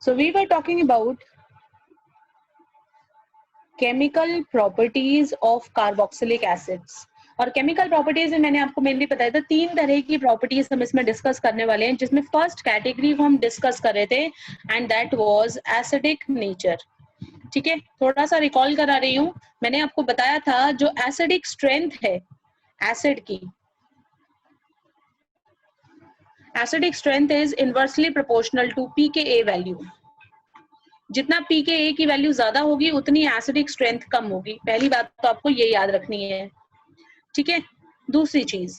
So we were talking about chemical properties of carboxylic acids. और chemical properties में मैंने आपको मेनली बताया था 3 तरह की प्रॉपर्टीज हम इसमें डिस्कस करने वाले हैं, जिसमें फर्स्ट कैटेगरी को हम डिस्कस कर रहे थे and that was acidic nature. ठीक है, थोड़ा सा रिकॉल करा रही हूँ. मैंने आपको बताया था जो एसिडिक स्ट्रेंथ है एसिड की, acidic strength is inversely proportional to pKa value. जितना pKa की वैल्यू ज्यादा होगी उतनी एसिडिक स्ट्रेंथ कम होगी. पहली बात तो आपको ये याद रखनी है. ठीक है, दूसरी चीज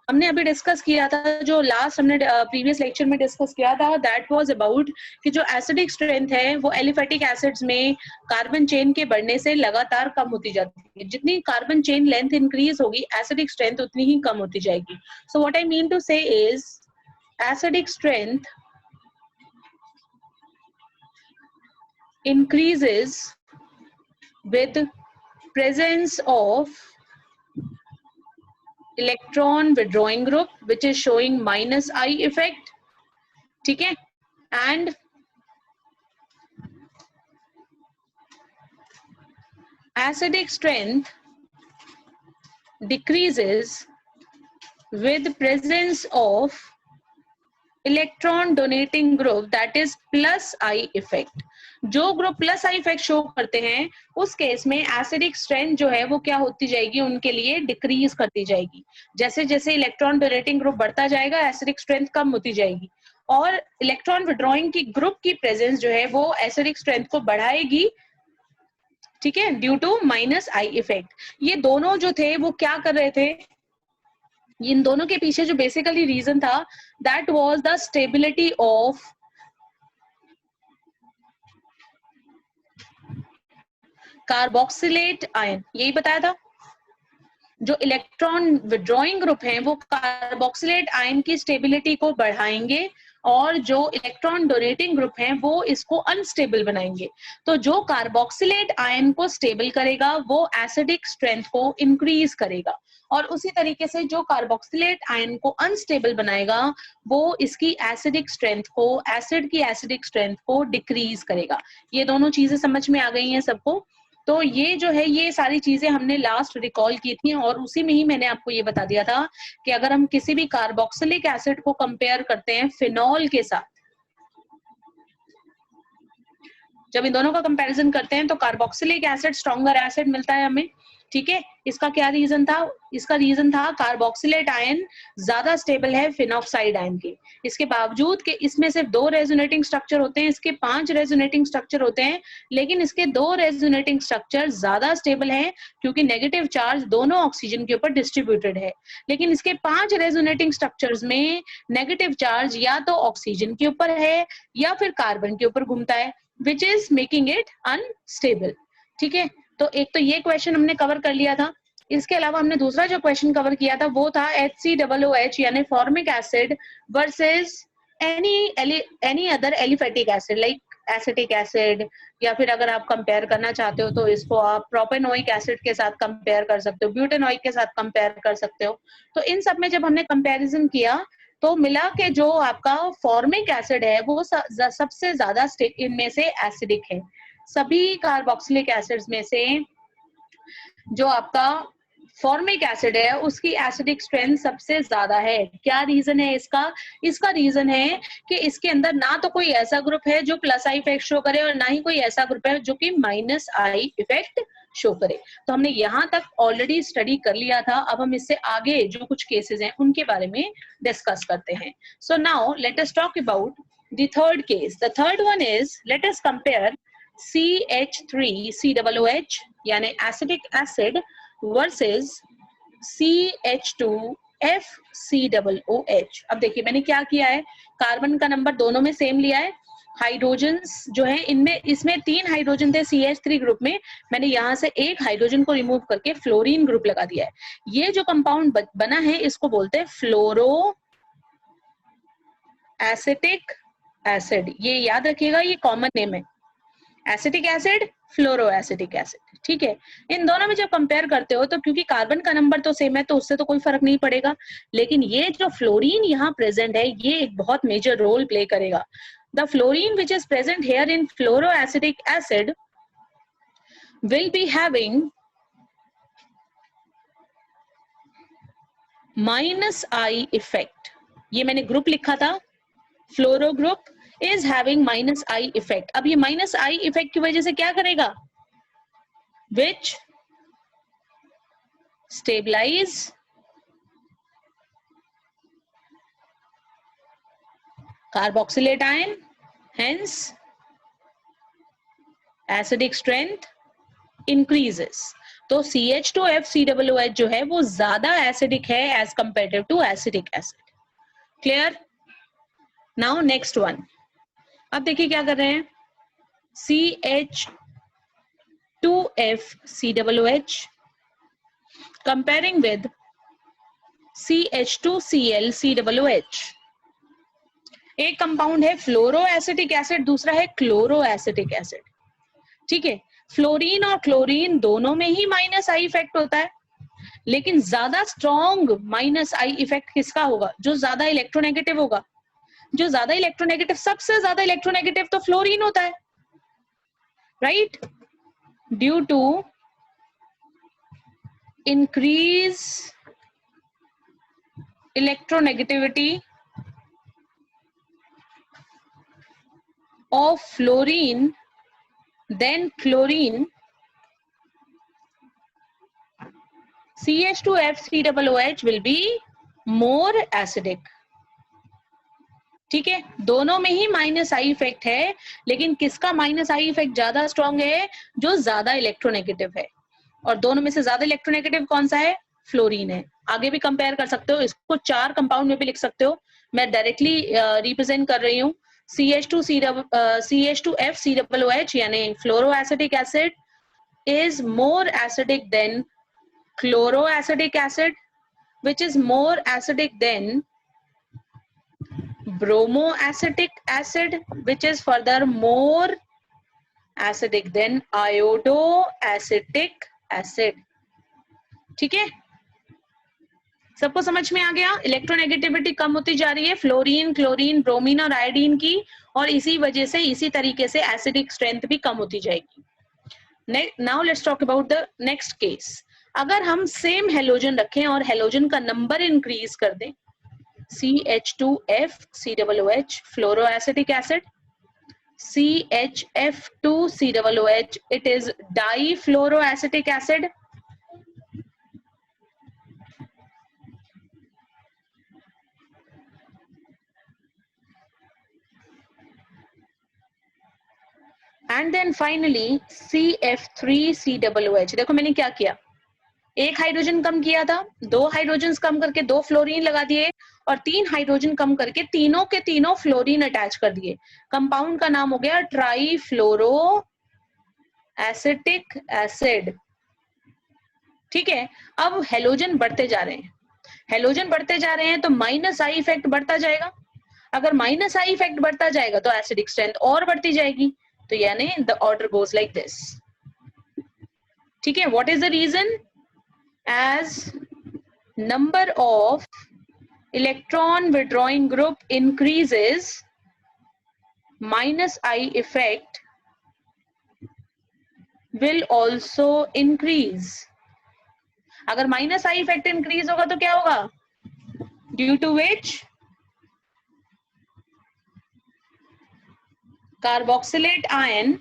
हमने अभी डिस्कस किया था, जो लास्ट हमने प्रीवियस लेक्चर में डिस्कस किया था, दैट वाज अबाउट कि जो एसिडिक स्ट्रेंथ है वो एलिफेटिक एसिड्स में कार्बन चेन के बढ़ने से लगातार कम होती जाती है. जितनी कार्बन चेन लेंथ इंक्रीज होगी एसिडिक स्ट्रेंथ उतनी ही कम होती जाएगी. So what I mean to say is acidic strength increases with presence of electron withdrawing group which is showing minus I effect. ठीक है, and acidic strength decreases with presence of electron donating group that is plus I effect. जो group plus I effect show करते हैं उस case में acidic strength जो है वो क्या होती जाएगी, उनके लिए डिक्रीज करती जाएगी. जैसे जैसे इलेक्ट्रॉन डोनेटिंग ग्रुप बढ़ता जाएगा एसिडिक स्ट्रेंथ कम होती जाएगी, और इलेक्ट्रॉन विड्रॉइंग की ग्रुप की प्रेजेंस जो है वो एसिडिक स्ट्रेंथ को बढ़ाएगी. ठीक है, due to minus I effect. ये दोनों जो थे वो क्या कर रहे थे, इन दोनों के पीछे जो बेसिकली रीजन था that was the stability of carboxylate ion. यही बताया था, जो इलेक्ट्रॉन विड्रॉइंग ग्रुप हैं वो कार्बोक्सिलेट आयन की स्टेबिलिटी को बढ़ाएंगे और जो इलेक्ट्रॉन डोनेटिंग ग्रुप हैं वो इसको अनस्टेबल बनाएंगे. तो जो कार्बोक्सिलेट आयन को स्टेबल करेगा वो एसिडिक स्ट्रेंथ को इंक्रीज करेगा, और उसी तरीके से जो कार्बोक्सिलेट आयन को अनस्टेबल बनाएगा वो इसकी एसिडिक स्ट्रेंथ को, एसिड की एसिडिक स्ट्रेंथ को डिक्रीज करेगा. ये दोनों चीजें समझ में आ गई हैं सबको. तो ये जो है ये सारी चीजें हमने लास्ट रिकॉल की थी, और उसी में ही मैंने आपको ये बता दिया था कि अगर हम किसी भी कार्बोक्सिलिक एसिड को कंपेयर करते हैं फिनॉल के साथ, जब इन दोनों का कंपैरिजन करते हैं तो कार्बोक्सिलिक एसिड स्ट्रॉन्गर एसिड मिलता है हमें. ठीक है, इसका क्या रीजन था, इसका रीजन था कार्बोक्सिलेट आयन ज्यादा स्टेबल है फिनॉक्साइड आयन के. इसके बावजूद कि इसमें सिर्फ 2 रेजोनेटिंग स्ट्रक्चर होते हैं, इसके 5 रेजोनेटिंग स्ट्रक्चर होते हैं, लेकिन इसके 2 रेजोनेटिंग स्ट्रक्चर ज्यादा स्टेबल हैं क्योंकि नेगेटिव चार्ज दोनों ऑक्सीजन के ऊपर डिस्ट्रीब्यूटेड है. लेकिन इसके 5 रेजोनेटिंग स्ट्रक्चर्स में नेगेटिव चार्ज या तो ऑक्सीजन के ऊपर है या फिर कार्बन के ऊपर घूमता है, which is making it unstable. ठीक है, तो एक तो ये क्वेश्चन हमने कवर कर लिया था. इसके अलावा हमने दूसरा जो क्वेश्चन कवर किया था वो था HCOOH यानी formic acid versus any other aliphatic acid like acetic acid, या फिर अगर आप कंपेयर करना चाहते हो तो इसको आप प्रोपेनोइक एसिड के साथ कंपेयर कर सकते हो, ब्यूटेनोइक के साथ कंपेयर कर सकते हो. तो इन सब में जब हमने कंपेरिजन किया तो मिला के जो आपका फॉर्मिक एसिड है वो सबसे ज्यादा इनमें से एसिडिक है. सभी कार्बोक्सिलिक एसिड्स में से जो आपका फॉर्मिक एसिड है उसकी एसिडिक स्ट्रेंथ सबसे ज्यादा है. क्या रीजन है इसका, इसका रीजन है कि इसके अंदर ना तो कोई ऐसा ग्रुप है जो प्लस आई इफेक्ट शो करे और ना ही कोई ऐसा ग्रुप है जो कि माइनस आई इफेक्ट शो करे. तो हमने यहाँ तक ऑलरेडी स्टडी कर लिया था. अब हम इससे आगे जो कुछ केसेस हैं उनके बारे में डिस्कस करते हैं. So now let us talk about the third case. The third one is, let us compare CH3COOH यानी एसिडिक एसिड वर्सेस CH2FCOOH. अब देखिए मैंने क्या किया है, कार्बन का नंबर दोनों में सेम लिया है. हाइड्रोजन्स जो है इनमें, इसमें 3 हाइड्रोजन थे CH3 ग्रुप में, मैंने यहाँ से एक हाइड्रोजन को रिमूव करके फ्लोरीन ग्रुप लगा दिया है. ये जो कंपाउंड बना है इसको बोलते हैं फ्लोरो एसिटिक एसिड. ये याद रखिएगा, ये कॉमन नेम है, एसिटिक एसिड, फ्लोरो एसिटिक एसिड. ठीक है, इन दोनों में जब कंपेयर करते हो तो क्योंकि कार्बन का नंबर तो सेम है तो उससे तो कोई फर्क नहीं पड़ेगा, लेकिन ये जो फ्लोरीन यहाँ प्रेजेंट है ये एक बहुत मेजर रोल प्ले करेगा. the fluorine which is present here in fluoroacetic acid will be having minus I effect. ये मैंने ग्रुप लिखा था, फ्लोरो group is having minus I effect. अब ये minus I effect की वजह से क्या करेगा? Which stabilize carboxylate ion, hence acidic strength increases. तो CH2FCOOH जो है वो ज्यादा एसिडिक है as comparative to acidic acid. Clear? Now next one. अब देखिए क्या कर रहे हैं. CH2FCOOH comparing with CH2ClCOOH. एक कंपाउंड है फ्लोरो एसिटिक एसिड, दूसरा है क्लोरो एसिटिक एसिड. ठीक है, फ्लोरीन और क्लोरीन दोनों में ही माइनस आई इफेक्ट होता है, लेकिन ज्यादा स्ट्रॉन्ग माइनस आई इफेक्ट किसका होगा? जो ज्यादा इलेक्ट्रोनेगेटिव होगा. जो ज्यादा इलेक्ट्रोनेगेटिव, सबसे ज्यादा इलेक्ट्रोनेगेटिव तो फ्लोरीन होता है, right? Due to increase electronegativity of fluorine then chlorine, CH2FCOOH will be more acidic. ठीक है, दोनों में ही माइनस आई इफेक्ट है, लेकिन किसका माइनस आई इफेक्ट ज्यादा स्ट्रॉन्ग है? जो ज्यादा इलेक्ट्रोनेगेटिव है. और दोनों में से ज्यादा इलेक्ट्रोनेगेटिव कौन सा है? फ्लोरीन है. आगे भी कंपेयर कर सकते हो, इसको 4 कंपाउंड में भी लिख सकते हो. मैं डायरेक्टली रिप्रेजेंट कर रही हूँ. CH2FCOOH यानी fluoroacetic acid is more acidic than chloroacetic acid, which is more acidic than bromoacetic acid, which is further more acidic than iodoacetic acid. ठीक है, सबको समझ में आ गया? इलेक्ट्रोनेगेटिविटी कम होती जा रही है फ्लोरीन, क्लोरीन, ब्रोमीन और आयोडीन की, और इसी वजह से इसी तरीके से एसिडिक स्ट्रेंथ भी कम होती जाएगी. Now let's talk about the next case. अगर हम सेम हेलोजन रखें और हेलोजन का नंबर इंक्रीज कर दें, CH2FCOOH fluoroacetic acid, CHF2COOH it is difluoroacetic acid, and then finally CF3COOH. देखो मैंने क्या किया, एक हाइड्रोजन कम किया था, 2 हाइड्रोजन कम करके 2 फ्लोरीन लगा दिए, और 3 हाइड्रोजन कम करके तीनों के तीनों फ्लोरीन अटैच कर दिए. कंपाउंड का नाम हो गया ट्राईफ्लोरो एसिटिक एसिड. ठीक है, अब हेलोजन बढ़ते जा रहे हैं, हेलोजन बढ़ते जा रहे हैं तो माइनस आई इफेक्ट बढ़ता जाएगा. अगर माइनस आई इफेक्ट बढ़ता जाएगा तो एसिडिक स्ट्रेंथ और बढ़ती जाएगी. तो यानी the order goes like this. ठीक है, what is the reason? as number of electron withdrawing group increases, minus I effect will also increase. अगर माइनस आई इफेक्ट इंक्रीज होगा तो क्या होगा? Due to which carboxylate ion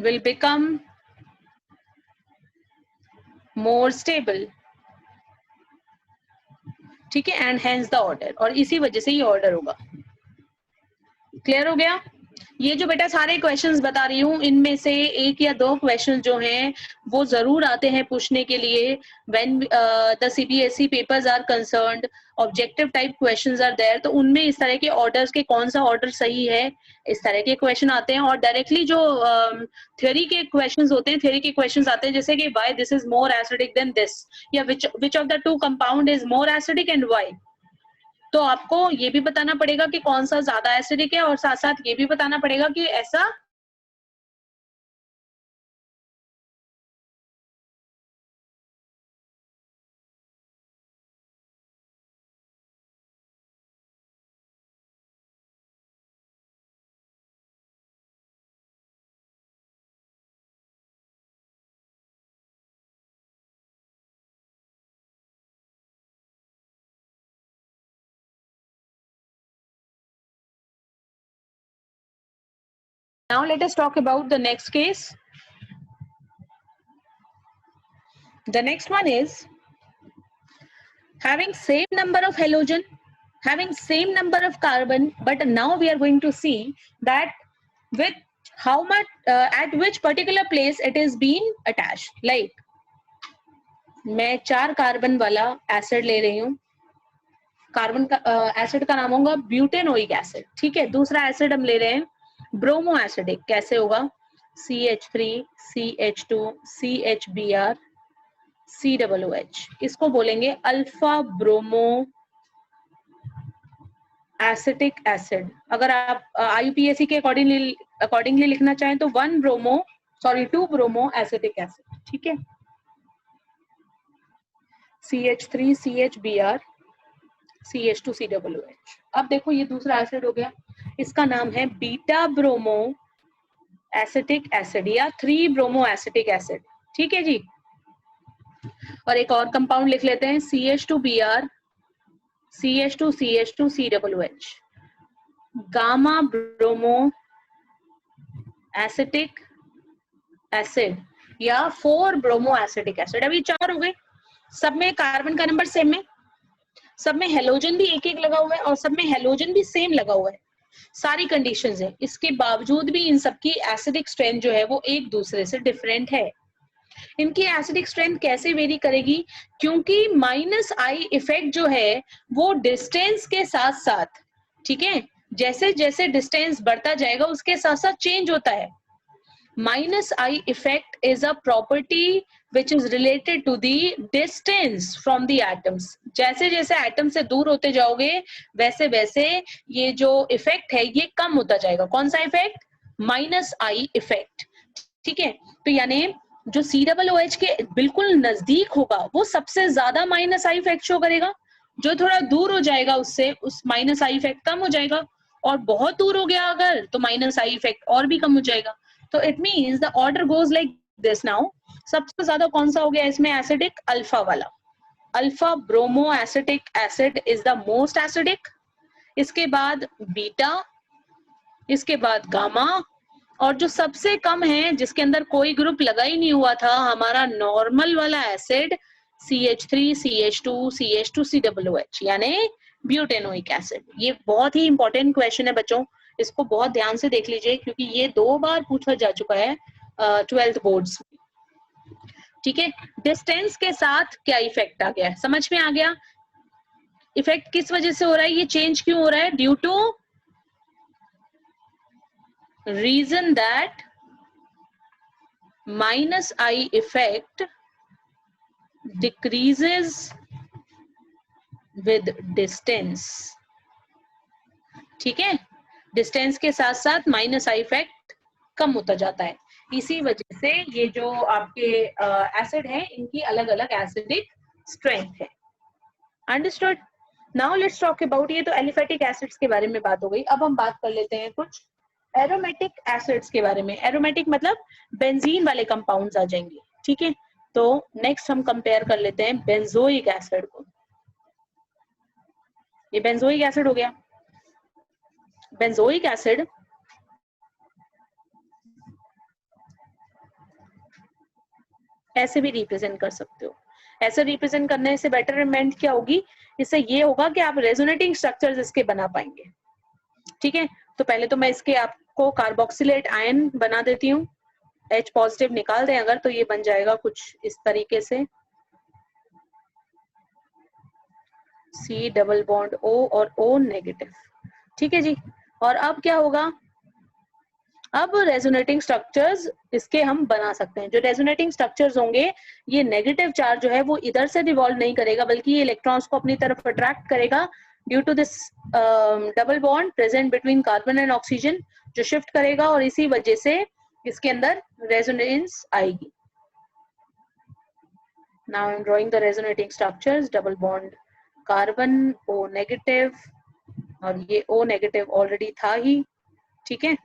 will become more stable. ठीक है, and hence the order, और इसी वजह से ये ऑर्डर होगा. क्लियर हो गया? ये जो बेटा सारे क्वेश्चंस बता रही हूँ, इनमें से 1 या 2 क्वेश्चन जो हैं वो जरूर आते हैं पूछने के लिए. When the CBSE papers are concerned, objective type questions are there, तो उनमें इस तरह के ऑर्डर्स के कौन सा ऑर्डर सही है, इस तरह के क्वेश्चन आते हैं. और डायरेक्टली जो थ्योरी के क्वेश्चंस होते हैं, थ्योरी के क्वेश्चंस आते हैं जैसे कि why this is more acidic than this, या which of the 2 compound is more acidic and why. तो आपको ये भी बताना पड़ेगा कि कौन सा ज्यादा एसिडिक है, और साथ साथ ये भी बताना पड़ेगा कि ऐसा Now let us talk about the next case. The next one is having same number of halogen, having same number of carbon, but now we are going to see that with how much at which particular place it is being attached. Like मैं 4 carbon वाला acid ले रही हूँ, carbon का acid का नाम होगा butanoic acid, ठीक है। दूसरा एसिड हम ले रहे हैं ब्रोमो एसिडिक, कैसे होगा CH3 CH2 CHBr COOH, इसको बोलेंगे अल्फा ब्रोमो एसिटिक एसिड। अगर आप IUPAC के अकॉर्डिंगली लिखना चाहें तो 2 ब्रोमो एसिटिक एसिड, ठीक है। CH3 CHBr CH2 COOH। अब देखो ये दूसरा एसिड हो गया, इसका नाम है बीटा ब्रोमो एसिटिक एसिड या 3 ब्रोमो एसिटिक एसिड, ठीक है जी। और एक और कंपाउंड लिख लेते हैं CH2Br CH2 CH2 COOH, gamma bromo acetic acid या 4 ब्रोमो एसिटिक एसिड। अभी 4 हो गए, सब में कार्बन का नंबर सेम है, सब में हेलोजन भी एक एक लगा हुआ है और सब में हेलोजन भी सेम लगा हुआ है, सारी कंडीशंस है। इसके बावजूद भी इन सबकी एसिडिक स्ट्रेंथ जो है वो एक दूसरे से डिफरेंट है। इनकी एसिडिक स्ट्रेंथ कैसे वेरी करेगी, क्योंकि -I इफेक्ट जो है वो डिस्टेंस के साथ साथ, ठीक है, जैसे जैसे डिस्टेंस बढ़ता जाएगा उसके साथ साथ चेंज होता है। -I effect is a property which is related to the distance from the atoms. जैसे जैसे एटम से दूर होते जाओगे वैसे वैसे ये जो इफेक्ट है ये कम होता जाएगा। कौन सा इफेक्ट, -I इफेक्ट, ठीक है। तो यानी जो COOH के बिल्कुल नजदीक होगा वो सबसे ज्यादा -I इफेक्ट शो करेगा, जो थोड़ा दूर हो जाएगा उससे उस -I इफेक्ट कम हो जाएगा, और बहुत दूर हो गया अगर तो -I इफेक्ट और भी कम हो जाएगा। तो it means the order goes like this. Now सबसे ज्यादा कौन सा हो गया इसमें एसिडिक, अल्फा वाला, alpha bromo acetic acid is the most acidic, इसके बाद बीटा, इसके बाद गामा, और जो सबसे कम है जिसके अंदर कोई ग्रुप लगा ही नहीं हुआ था हमारा नॉर्मल वाला acid CH3 CH2 CH2 COOH यानी ब्यूटेनोइक एसिड। ये बहुत ही इंपॉर्टेंट क्वेश्चन है बच्चों, इसको बहुत ध्यान से देख लीजिए क्योंकि ये 2 बार पूछा जा चुका है 12th बोर्ड्स में, ठीक है। डिस्टेंस के साथ क्या इफेक्ट आ गया, समझ में आ गया। इफेक्ट किस वजह से हो रहा है, ये चेंज क्यों हो रहा है, due to reason that -I effect decreases with distance, ठीक है। डिस्टेंस के साथ साथ -I इफेक्ट कम होता जाता है, इसी वजह से ये जो आपके एसिड है इनकी अलग अलग एसिडिक स्ट्रेंथ है। Understood. Now let's talk about, ये तो एलिफेटिक एसिड्स के बारे में बात हो गई, अब हम बात कर लेते हैं कुछ एरोमेटिक एसिड्स के बारे में। एरोमेटिक मतलब बेंजीन वाले कंपाउंड्स आ जाएंगे, ठीक है। तो नेक्स्ट हम कंपेयर कर लेते हैं बेंजोइक एसिड को। ये बेंजोइक एसिड हो गया। बेंजोइक एसिड ऐसे भी रिप्रेजेंट कर सकते हो, ऐसे रिप्रेजेंट करने से बेटरमेंट क्या होगी, इससे ये होगा कि आप रेजोनेटिंग स्ट्रक्चर्स इसके बना पाएंगे, ठीक है। तो पहले तो मैं इसके आपको कार्बोक्सिलेट आयन बना देती हूँ, H पॉजिटिव निकाल दें अगर तो ये बन जाएगा कुछ इस तरीके से, C डबल बॉन्ड O और O नेगेटिव, ठीक है जी। और अब क्या होगा, अब रेजोनेटिंग स्ट्रक्चर्स इसके हम बना सकते हैं। जो रेजोनेटिंग स्ट्रक्चर्स होंगे ये नेगेटिव चार्ज जो है वो इधर से डिवॉल्व नहीं करेगा बल्कि ये इलेक्ट्रॉन्स को अपनी तरफ अट्रैक्ट करेगा due to this double bond present between carbon and oxygen, जो शिफ्ट करेगा और इसी वजह से इसके अंदर रेजोनेंस आएगी। Now I'm drawing the resonating structures, double bond carbon O negative, और ये O negative ऑलरेडी था ही, ठीक है।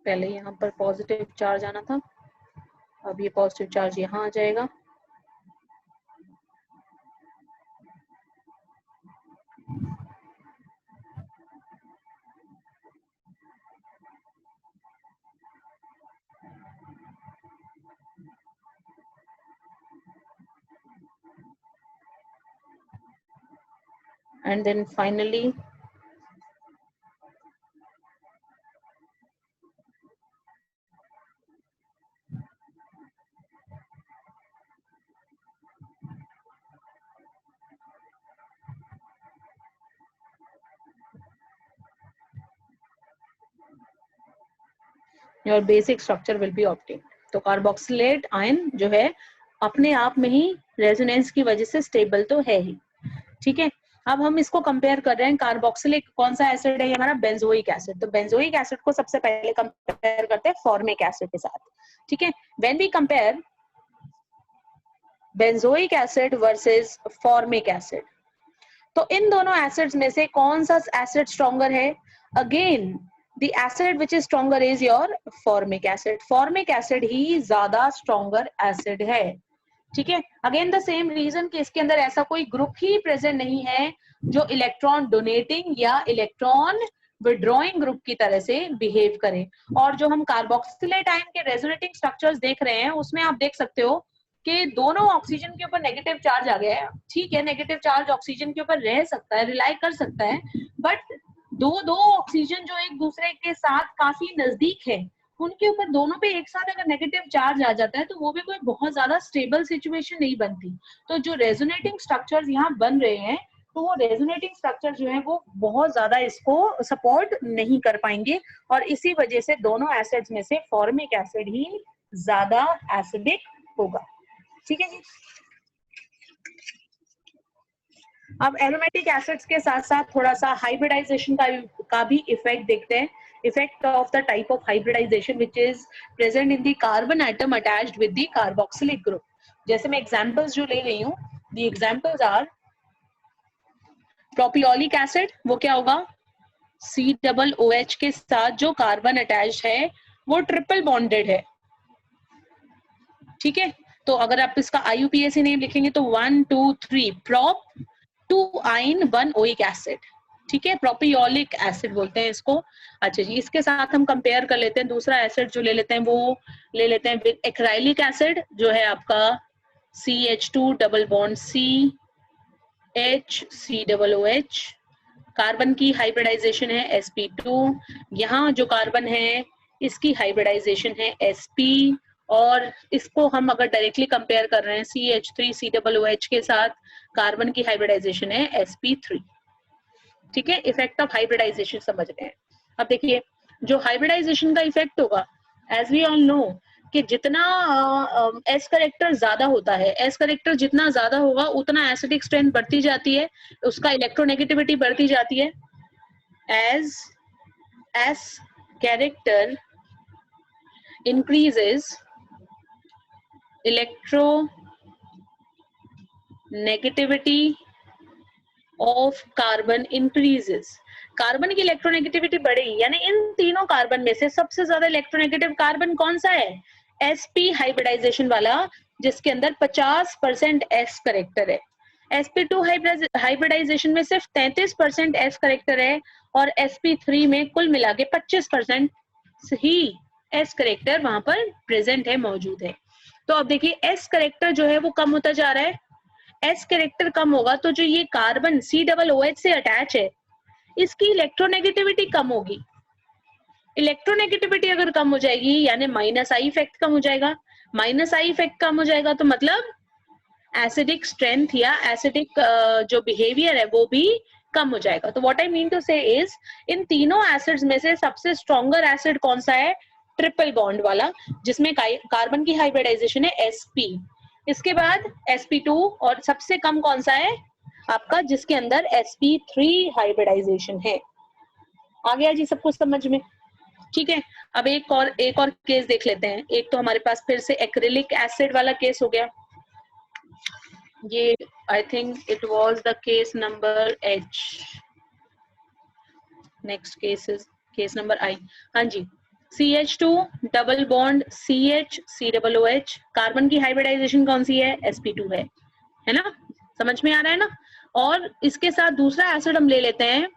पहले यहाँ पर पॉजिटिव चार्ज आना था, अब ये पॉजिटिव चार्ज यहाँ आ जाएगा, and then finally your basic structure will be obtained. तो कार्बोक्सिलेट आयन जो है अपने आप में ही रेजोनेंस की वजह से स्टेबल तो है ही, ठीक है। अब हम इसको कंपेयर कर रहे हैं, कार्बोक्सिलिक कौन सा एसिड है, ये हमारा बेंजोइक एसिड। तो बेंजोइक एसिड को सबसे पहले कंपेयर करते हैं फॉर्मिक एसिड के साथ, ठीक है। When we compare benzoic acid versus formic acid, तो इन दोनों एसिड्स में से कौन सा एसिड स्ट्रॉन्गर है? Again the acid which is stronger is your formic acid. Formic acid ही ज्यादा stronger acid है, ठीक है। अगेन द सेम रीजन कि इसके अंदर ऐसा कोई ग्रुप ही प्रेजेंट नहीं है जो इलेक्ट्रॉन डोनेटिंग या इलेक्ट्रॉन विड्रॉइंग ग्रुप की तरह से बिहेव करे। और जो हम कार्बोक्सिलेट आयन के रेजोनेटिंग स्ट्रक्चर्स देख रहे हैं उसमें आप देख सकते हो कि दोनों ऑक्सीजन के ऊपर नेगेटिव चार्ज आ गया है, ठीक है। नेगेटिव चार्ज ऑक्सीजन के ऊपर रह सकता है, रिलाई कर सकता है, बट दो ऑक्सीजन जो एक दूसरे के साथ काफी नजदीक है उनके ऊपर दोनों पे एक साथ अगर नेगेटिव चार्ज आ जाता है तो वो भी कोई बहुत ज्यादा स्टेबल सिचुएशन नहीं बनती। तो जो रेजोनेटिंग स्ट्रक्चर्स यहाँ बन रहे हैं तो वो रेजोनेटिंग स्ट्रक्चर जो है वो बहुत ज्यादा इसको सपोर्ट नहीं कर पाएंगे, और इसी वजह से दोनों एसिड्स में से फॉर्मिक एसिड ही ज्यादा एसिडिक होगा, ठीक है जी। अब एरोमेटिक एसिड्स के साथ साथ थोड़ा सा हाइब्रिडाइजेशन का भी इफेक्ट देखते हैं। Effect of the type of hybridization which is present in the carbon atom attached with the carboxylic group. जैसे मैं एग्जांपल्स जो ले रही हूँ, the examples are propiolic acid, वो क्या होगा, COOH के साथ जो कार्बन अटैच्ड है वो ट्रिपल बॉन्डेड है, ठीक है। तो अगर आप इसका IUPAC नेम लिखेंगे तो 1 2 3 प्रोप 2 आइन 1 ओइक एसिड, ठीक है। प्रोपियोलिक एसिड बोलते हैं इसको। अच्छा जी, इसके साथ हम कंपेयर कर लेते हैं दूसरा एसिड जो ले लेते हैं, वो ले लेते हैं विद एक्राइलिक एसिड जो है आपका CH2 double bond C H COOH। Carbon की हाइब्रिडाइजेशन है sp2, यहाँ जो कार्बन है इसकी हाइब्रिडाइजेशन है sp, और इसको हम अगर डायरेक्टली कंपेयर कर रहे हैं CH3 COOH के साथ, कार्बन की हाइब्रिडाइजेशन है sp3, ठीक है। इफेक्ट ऑफ हाइब्रिडाइजेशन समझ रहे हैं। अब देखिए जो हाइब्रिडाइजेशन का इफेक्ट होगा, एज वी ऑल नो कि जितना एस करेक्टर ज्यादा होता है, एस करेक्टर जितना ज्यादा होगा उतना एसिडिक स्ट्रेंथ बढ़ती जाती है, उसका इलेक्ट्रोनेगेटिविटी बढ़ती जाती है। As s character increases, electronegativity of carbon increases। Carbon की इलेक्ट्रोनेगेटिविटी बढ़ेगी, यानी इन तीनों कार्बन में से सबसे ज्यादा इलेक्ट्रोनेगेटिव कार्बन कौन सा है? sp हाइब्रिडाइजेशन वाला, जिसके अंदर 50% s करेक्टर है। sp2 हाइब्रिडाइजेशन में सिर्फ 33% s करेक्टर है, और sp3 में कुल मिला के 25% ही एस करेक्टर वहां पर प्रेजेंट है, मौजूद है। तो अब देखिए एस करेक्टर जो है वो कम होता जा रहा है। एस करेक्टर कम होगा तो जो ये कार्बन COOH से अटैच है इसकी इलेक्ट्रोनेगेटिविटी कम होगी। इलेक्ट्रोनेगेटिविटी अगर कम हो जाएगी यानी माइनस आई इफेक्ट कम हो जाएगा। माइनस आई इफेक्ट कम हो जाएगा तो मतलब एसिडिक स्ट्रेंथ या एसिडिक जो बिहेवियर है वो भी कम हो जाएगा। तो what I mean to say is, इन तीनों एसिड्स में से सबसे स्ट्रॉन्गर एसिड कौन सा है? ट्रिपल बॉन्ड वाला, जिसमें कार्बन की हाइब्रिडाइजेशन है sp, इसके बाद sp2, और सबसे कम कौन सा है आपका, जिसके अंदर sp3 हाइब्रिडाइजेशन है। आ गया जी सब कुछ समझ में, ठीक है। अब एक और केस देख लेते हैं। एक तो हमारे पास फिर से एक्रिलिक एसिड वाला केस हो गया, ये I think it was the case number H। Next case is case number I। हाँ जी, CH2 double bond CH COOH, carbon की हाइब्रिडाइजेशन कौन सी है? sp2 है ना? समझ में आ रहा है ना? और इसके साथ दूसरा एसिड हम ले लेते हैं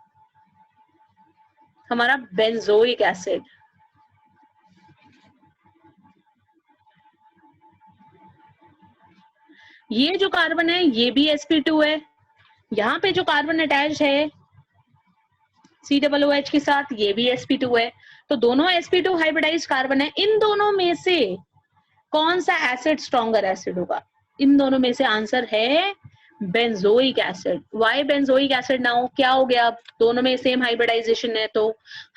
हमारा बेंजोइक एसिड। ये जो कार्बन है ये भी sp2 है, यहाँ पे जो कार्बन अटैच है COOH के साथ ये भी sp2 है, तो दोनों sp2 हाइब्रिडाइज्ड कार्बन है। इन दोनों में से कौन सा एसिड स्ट्रॉन्गर एसिड होगा? इन दोनों में से आंसर है benzoic acid. Why benzoic acid ना हो? क्या हो गया? दोनों में सेम हाइब्रिडाइजेशन है, तो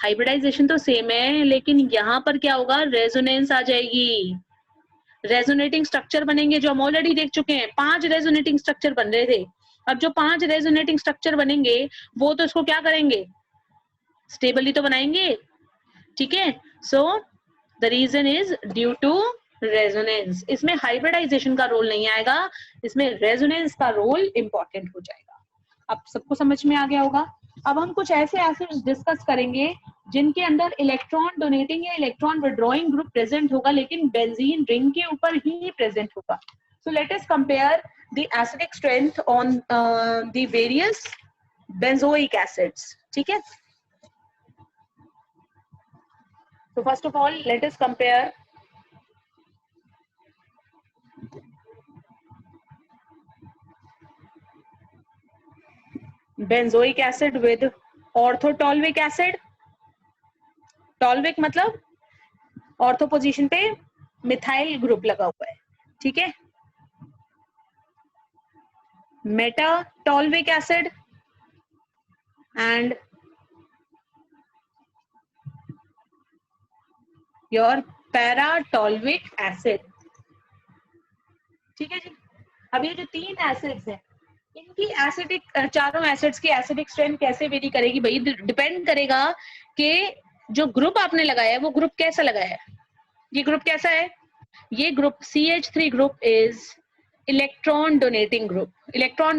हाइब्रिडाइजेशन तो सेम है, लेकिन यहाँ पर क्या होगा? रेजोनेंस आ जाएगी, रेजोनेटिंग स्ट्रक्चर बनेंगे, जो हम ऑलरेडी देख चुके हैं। 5 रेजोनेटिंग स्ट्रक्चर बन रहे थे। अब जो 5 रेजोनेटिंग स्ट्रक्चर बनेंगे वो तो इसको क्या करेंगे? स्टेबली तो बनाएंगे, ठीक है। So the reason is due to resonance. इसमें हाइब्रिडाइजेशन का रोल नहीं आएगा, इसमें रेजोनेंस का रोल इंपॉर्टेंट हो जाएगा। अब सबको समझ में आ गया होगा। अब हम कुछ ऐसे एसिड्स डिस्कस करेंगे जिनके अंदर इलेक्ट्रॉन डोनेटिंग या इलेक्ट्रॉन विड्रॉइंग ग्रुप प्रेजेंट होगा, लेकिन बेंजीन रिंग के ऊपर ही प्रेजेंट होगा। So let us compare the acidic strength on the various benzoic acids, ठीक है। So first of all, let us compare benzoic acid with orthotolvic acid. टॉल्विक मतलब ortho position पे methyl group लगा हुआ है, ठीक है। मेटाटॉल्विक एसिड एंड योर पैराटॉल्विक एसिड, ठीक है जी। अब ये जो 3 एसिड्स हैं, इनकी एसिडिक, चारों एसिड्स की एसिडिक स्ट्रेंथ कैसे वेरी करेगी? भाई डिपेंड करेगा कि जो ग्रुप आपने लगाया है वो ग्रुप कैसा लगाया है। ये ग्रुप कैसा है? ये group CH3 group is electron donating group. Electron